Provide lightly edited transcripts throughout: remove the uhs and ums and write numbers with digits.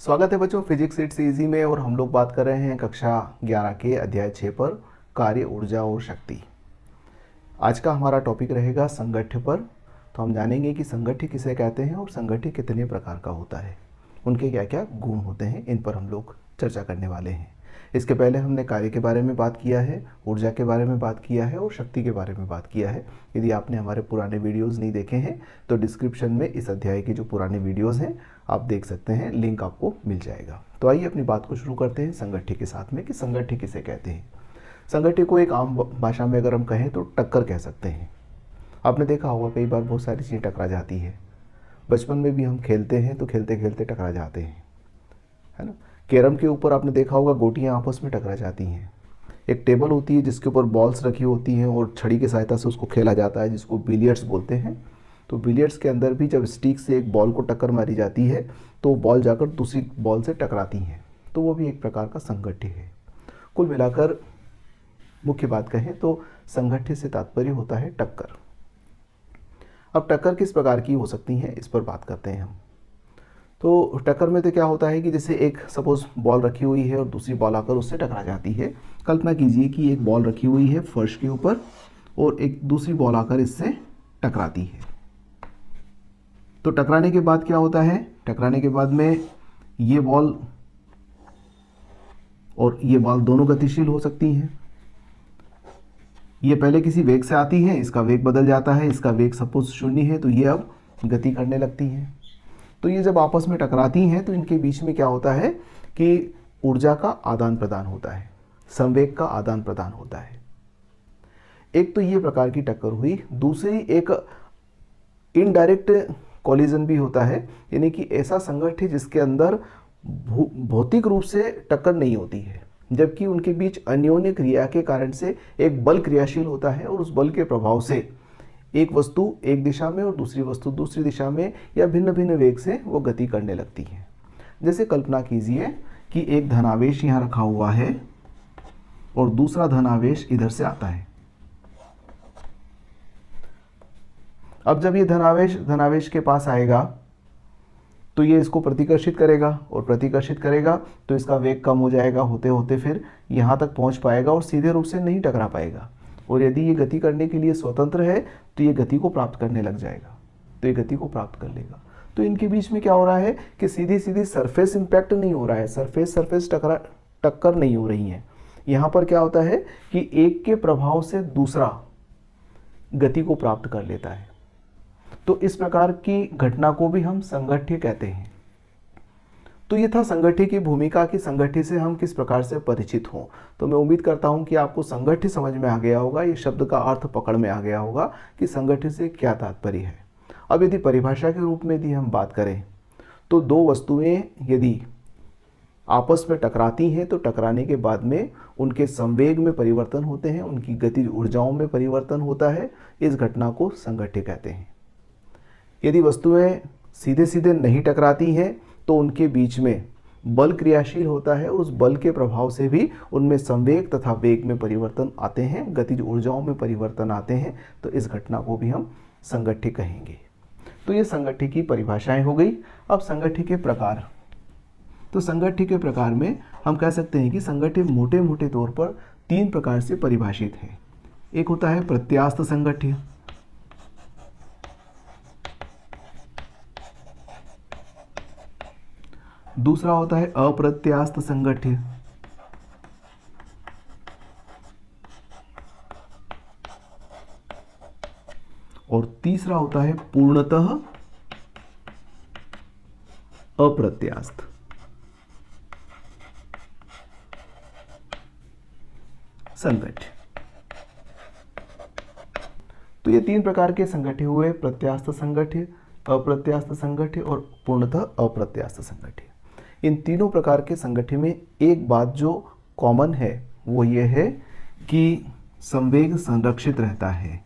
स्वागत है बच्चों फिजिक्स इट्स इजी में। और हम लोग बात कर रहे हैं कक्षा 11 के अध्याय 6 पर कार्य, ऊर्जा और शक्ति। आज का हमारा टॉपिक रहेगा संगठ्य पर। तो हम जानेंगे कि संगठ्य किसे कहते हैं और संगठ्य कितने प्रकार का होता है, उनके क्या क्या गुण होते हैं, इन पर हम लोग चर्चा करने वाले हैं। इसके पहले हमने कार्य के बारे में बात किया है, ऊर्जा के बारे में बात किया है और शक्ति के बारे में बात किया है। यदि आपने हमारे पुराने वीडियोस नहीं देखे हैं तो डिस्क्रिप्शन में इस अध्याय के जो पुराने वीडियोस हैं आप देख सकते हैं, लिंक आपको मिल जाएगा। तो आइए अपनी बात को शुरू करते हैं संगठ्य के साथ में कि संगठ्य किसे कहते हैं। संगठ्य को एक आम भाषा में अगर हम कहें तो टक्कर कह सकते हैं। आपने देखा होगा कई बार बहुत सारी चीज़ें टकरा जाती है। बचपन में भी हम खेलते हैं तो खेलते खेलते टकरा जाते हैं, है ना। कैरम के ऊपर आपने देखा होगा गोटियां आपस में टकरा जाती हैं। एक टेबल होती है जिसके ऊपर बॉल्स रखी होती हैं और छड़ी की सहायता से उसको खेला जाता है, जिसको बिलियर्ड्स बोलते हैं। तो बिलियर्ड्स के अंदर भी जब स्टिक से एक बॉल को टक्कर मारी जाती है तो बॉल जाकर दूसरी बॉल से टकराती हैं, तो वो भी एक प्रकार का संगठ्य है। कुल मिलाकर मुख्य बात कहें तो संगठ्य से तात्पर्य होता है टक्कर। अब टक्कर किस प्रकार की हो सकती है, इस पर बात करते हैं हम। तो टक्कर में तो क्या होता है कि जैसे एक सपोज बॉल रखी हुई है और दूसरी बॉल आकर उससे टकरा जाती है। कल्पना कीजिए कि एक बॉल रखी हुई है फर्श के ऊपर और एक दूसरी बॉल आकर इससे टकराती है। तो टकराने के बाद क्या होता है, टकराने के बाद में ये बॉल और ये बॉल दोनों गतिशील हो सकती हैं। ये पहले किसी वेग से आती है, इसका वेग बदल जाता है, इसका वेग सपोज 0 है तो ये अब गति करने लगती है। तो ये जब आपस में टकराती हैं तो इनके बीच में क्या होता है कि ऊर्जा का आदान प्रदान होता है, संवेग का आदान प्रदान होता है। एक तो ये प्रकार की टक्कर हुई। दूसरी एक इनडायरेक्ट कॉलिजन भी होता है, यानी कि ऐसा संगठ्य जिसके अंदर भौतिक रूप से टक्कर नहीं होती है, जबकि उनके बीच अन्योन्य क्रिया के कारण से एक बल क्रियाशील होता है और उस बल के प्रभाव से एक वस्तु एक दिशा में और दूसरी वस्तु दूसरी दिशा में या भिन्न भिन्न वेग से वो गति करने लगती है। जैसे कल्पना कीजिए कि एक धनावेश यहाँ रखा हुआ है और दूसरा धनावेश इधर से आता है। अब जब ये धनावेश के पास आएगा तो ये इसको प्रतिकर्षित करेगा और प्रतिकर्षित करेगा तो इसका वेग कम हो जाएगा, होते होते फिर यहाँ तक पहुँच पाएगा और सीधे रूप से नहीं टकरा पाएगा। और यदि ये गति करने के लिए स्वतंत्र है तो ये गति को प्राप्त करने लग जाएगा, तो ये गति को प्राप्त कर लेगा। तो इनके बीच में क्या हो रहा है कि सीधी सीधी सरफेस इंपैक्ट नहीं हो रहा है, सरफेस टक्कर नहीं हो रही है। यहाँ पर क्या होता है कि एक के प्रभाव से दूसरा गति को प्राप्त कर लेता है। तो इस प्रकार की घटना को भी हम संगठ्य कहते हैं। तो ये था संगठ्य की भूमिका कि संगठ्य से हम किस प्रकार से परिचित हों। तो मैं उम्मीद करता हूं कि आपको संगठ्य समझ में आ गया होगा, ये शब्द का अर्थ पकड़ में आ गया होगा कि संगठ्य से क्या तात्पर्य है। अब यदि परिभाषा के रूप में यदि हम बात करें तो दो वस्तुएं यदि आपस में टकराती हैं तो टकराने के बाद में उनके संवेग में परिवर्तन होते हैं, उनकी गतिज ऊर्जाओं में परिवर्तन होता है। इस घटना को संगठ्य कहते हैं। यदि वस्तुएं सीधे सीधे नहीं टकराती हैं तो उनके बीच में बल क्रियाशील होता है, उस बल के प्रभाव से भी उनमें संवेग तथा वेग में परिवर्तन आते हैं, गतिज ऊर्जाओं में परिवर्तन आते हैं। तो इस घटना को भी हम संगठ्य कहेंगे। तो ये संगठ्य की परिभाषाएं हो गई। अब संगठ्य के प्रकार। तो संगठ्य के प्रकार में हम कह सकते हैं कि संगठ्य मोटे मोटे तौर पर 3 प्रकार से परिभाषित है। एक होता है प्रत्यास्थ संगठ्य, दूसरा होता है अप्रत्यास्थ संगठ्य और तीसरा होता है पूर्णतः अप्रत्यास्थ। संगठ्य। तो ये 3 प्रकार के संगठ्य हुए, प्रत्यास्थ संगठ्य, अप्रत्यास्थ संगठ्य और पूर्णतः अप्रत्यास्थ संगठ्य। इन तीनों प्रकार के संगठ्य में एक बात जो कॉमन है वो ये है कि संवेग संरक्षित रहता है।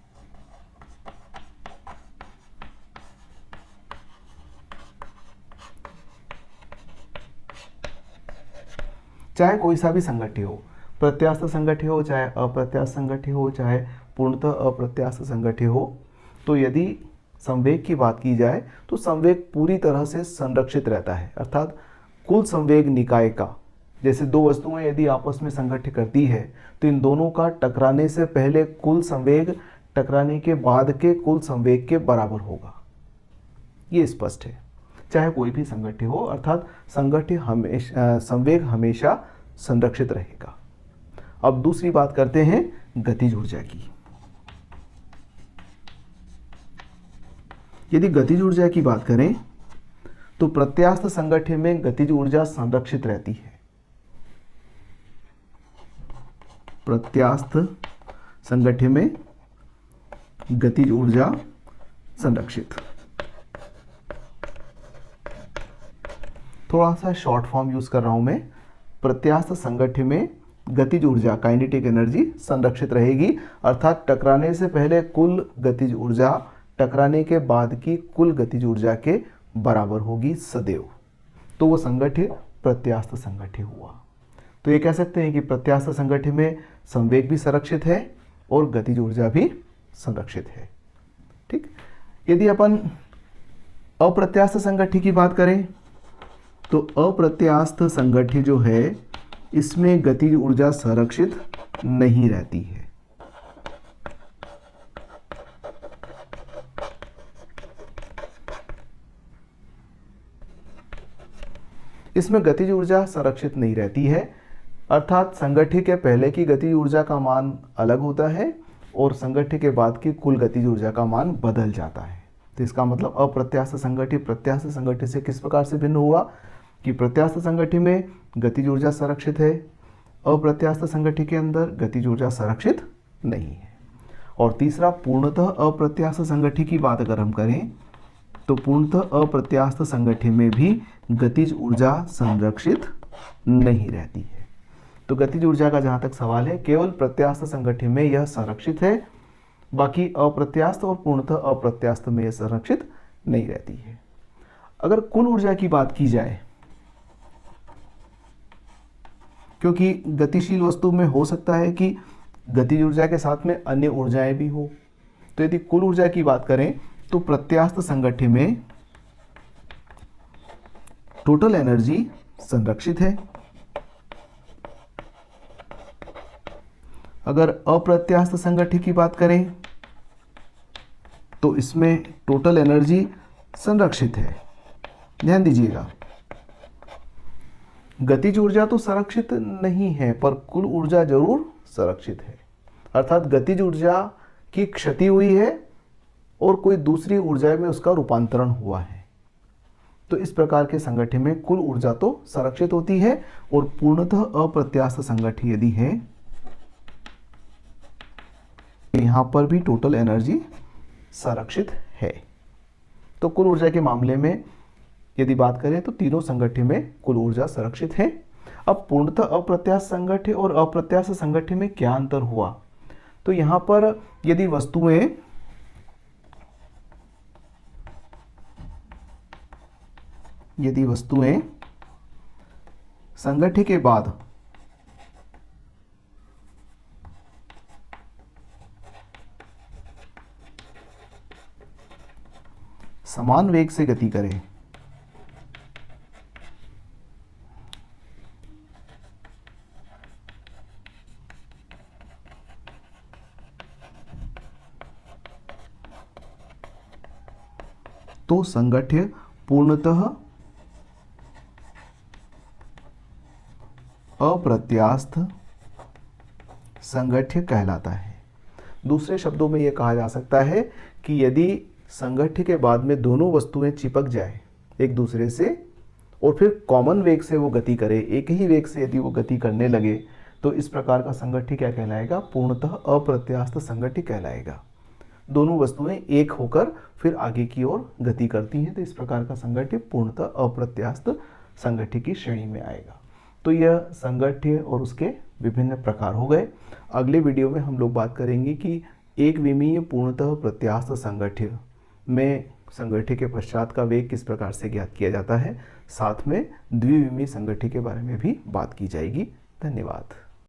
चाहे कोई सा भी संगठ्य हो, प्रत्यास्थ संगठ्य हो, चाहे अप्रत्यास्थ संगठ्य हो, चाहे पूर्णतः अप्रत्यास्थ संगठ्य हो, तो यदि संवेग की बात की जाए तो संवेग पूरी तरह से संरक्षित रहता है, अर्थात कुल संवेग निकाय का, जैसे दो वस्तुएं यदि आपस में संघट्य करती है तो इन दोनों का टकराने से पहले कुल संवेग टकराने के बाद के कुल संवेग के बराबर होगा। ये स्पष्ट है, चाहे कोई भी संघट्य हो, अर्थात संवेग हमेशा संरक्षित रहेगा। अब दूसरी बात करते हैं गतिज ऊर्जा की। यदि गतिज ऊर्जा की बात करें तो प्रत्यास्थ संघट्य में गतिज ऊर्जा संरक्षित रहती है। प्रत्यास्थ संघट्य में गतिज ऊर्जा संरक्षित। थोड़ा सा शॉर्ट फॉर्म यूज कर रहा हूं मैं। प्रत्यास्थ संघट्य में गतिज ऊर्जा काइनेटिक एनर्जी संरक्षित रहेगी, अर्थात टकराने से पहले कुल गतिज ऊर्जा टकराने के बाद की कुल गतिज ऊर्जा के बराबर होगी सदैव। तो वो संघट्य प्रत्यास्थ संघट्य हुआ। तो ये कह सकते हैं कि प्रत्यास्थ संघट्य में संवेग भी संरक्षित है और गतिज ऊर्जा भी संरक्षित है। ठीक, यदि अपन अप्रत्यास्थ संघट्य की बात करें तो अप्रत्यास्थ संघट्य जो है इसमें गतिज ऊर्जा संरक्षित नहीं रहती है। इसमें गतिज ऊर्जा संरक्षित नहीं रहती है, अर्थात संघट्य के पहले की गतिज ऊर्जा का मान अलग होता है और संघट्य के बाद की कुल गतिज ऊर्जा का मान बदल जाता है। तो इसका मतलब अप्रत्यास्थ संघट्य प्रत्यास्थ संघट्य से किस प्रकार से भिन्न हुआ कि प्रत्यास्थ संघट्य में गतिज ऊर्जा संरक्षित है, अप्रत्यास्थ संघट्य के अंदर गतिज ऊर्जा संरक्षित नहीं है। और तीसरा, पूर्णतः अप्रत्यास्थ संघट्य की बात अगर हम करें तो पूर्णतः अप्रत्यास्थ संघट्य में भी गतिज ऊर्जा संरक्षित नहीं रहती है। तो गतिज ऊर्जा का जहाँ तक सवाल है, केवल प्रत्यास्थ संघट्य में यह संरक्षित है, बाकी अप्रत्यास्थ और पूर्णतः अप्रत्यास्थ में यह संरक्षित नहीं रहती है। अगर कुल ऊर्जा की बात की जाए, क्योंकि गतिशील वस्तु में हो सकता है कि गतिज ऊर्जा के साथ में अन्य ऊर्जाएं भी हो, तो यदि कुल ऊर्जा की बात करें तो प्रत्यास्थ संघट्य में टोटल एनर्जी संरक्षित है। अगर अप्रत्यास्थ संघट्य की बात करें तो इसमें टोटल एनर्जी संरक्षित है। ध्यान दीजिएगा, गतिज ऊर्जा तो संरक्षित नहीं है पर कुल ऊर्जा जरूर संरक्षित है, अर्थात गतिज ऊर्जा की क्षति हुई है और कोई दूसरी ऊर्जा में उसका रूपांतरण हुआ है। तो इस प्रकार के संघट्य में कुल ऊर्जा तो संरक्षित होती है और पूर्णतः अप्रत्यास्थ संघट्य यदि है, यहां पर भी टोटल एनर्जी संरक्षित है। तो कुल ऊर्जा के मामले में यदि बात करें तो तीनों संघट्य में कुल ऊर्जा संरक्षित है। अब पूर्णतः अप्रत्यास्थ संघट्य और अप्रत्यास्थ संघट्य में क्या अंतर हुआ, तो यहां पर यदि वस्तुएं संघट्य के बाद समान वेग से गति करें तो संघट्य पूर्णतः अप्रत्यास्थ संघट्य कहलाता है। दूसरे शब्दों में यह कहा जा सकता है कि यदि संघट्य के बाद में दोनों वस्तुएं चिपक जाए एक दूसरे से और फिर कॉमन वेग से वो गति करे, एक ही वेग से यदि वो गति करने लगे, तो इस प्रकार का संघट्य क्या कहलाएगा, पूर्णतः अप्रत्यास्थ संघट्य कहलाएगा। दोनों वस्तुएं एक होकर फिर आगे की ओर गति करती हैं, तो इस प्रकार का संघट्य पूर्णतः अप्रत्यास्थ संघट्य की श्रेणी में आएगा। तो यह संघट्य और उसके विभिन्न प्रकार हो गए। अगले वीडियो में हम लोग बात करेंगे कि एक विमीय पूर्णतः प्रत्यास्थ संघट्य में संघट्य के पश्चात का वेग किस प्रकार से ज्ञात किया जाता है। साथ में द्विविमीय संघट्य के बारे में भी बात की जाएगी। धन्यवाद।